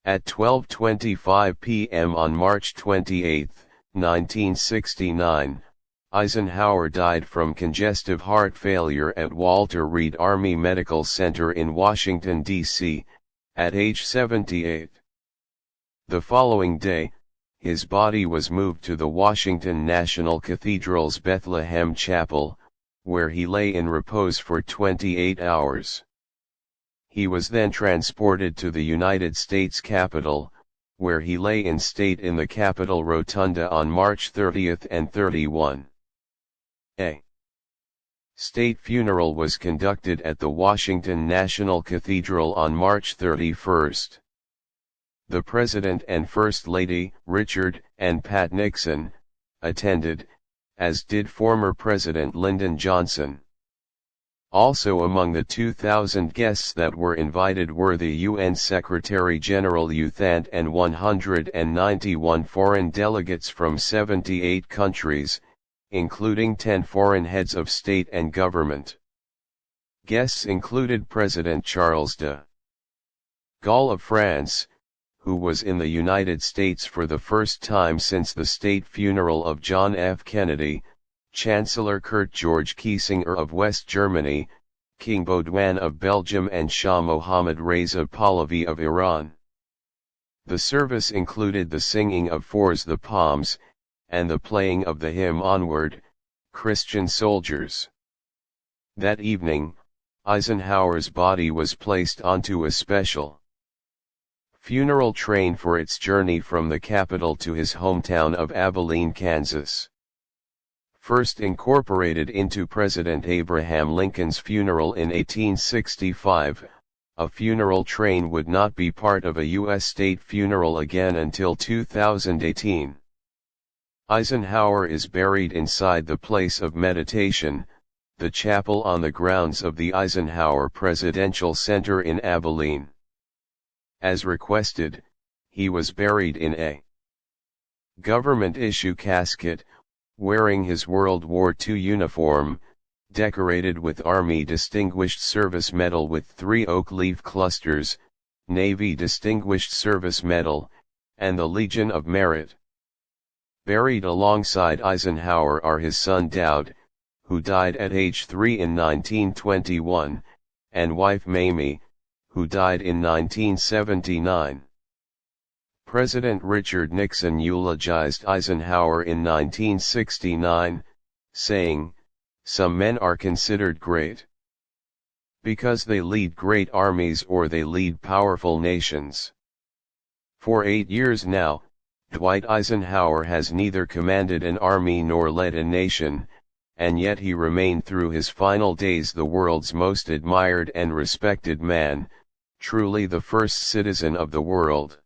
At 12:25 p.m. on March 28, 1969, Eisenhower died from congestive heart failure at Walter Reed Army Medical Center in Washington, D.C., at age 78. The following day, his body was moved to the Washington National Cathedral's Bethlehem Chapel, where he lay in repose for 28 hours. He was then transported to the United States Capitol, where he lay in state in the Capitol Rotunda on March 30 and 31. A state funeral was conducted at the Washington National Cathedral on March 31. The President and First Lady, Richard and Pat Nixon, attended, as did former President Lyndon Johnson. Also among the 2,000 guests that were invited were the UN Secretary-General U Thant and 191 foreign delegates from 78 countries, including 10 foreign heads of state and government. Guests included President Charles de Gaulle of France, who was in the United States for the first time since the state funeral of John F. Kennedy, Chancellor Kurt George Kiesinger of West Germany, King Baudouin of Belgium and Shah Mohammad Reza Pahlavi of Iran. The service included the singing of Fours the Palms, and the playing of the hymn Onward, Christian Soldiers. That evening, Eisenhower's body was placed onto a special funeral train for its journey from the capital to his hometown of Abilene, Kansas. First incorporated into President Abraham Lincoln's funeral in 1865, a funeral train would not be part of a U.S. state funeral again until 2018. Eisenhower is buried inside the place of meditation, the chapel on the grounds of the Eisenhower Presidential Center in Abilene. As requested, he was buried in a government-issue casket, wearing his World War II uniform, decorated with Army Distinguished Service Medal with 3 oak leaf clusters, Navy Distinguished Service Medal, and the Legion of Merit. Buried alongside Eisenhower are his son Dowd, who died at age 3 in 1921, and wife Mamie, who died in 1979. President Richard Nixon eulogized Eisenhower in 1969, saying, "Some men are considered great because they lead great armies or they lead powerful nations. For 8 years now, Dwight Eisenhower has neither commanded an army nor led a nation, and yet he remained through his final days the world's most admired and respected man, truly the first citizen of the world."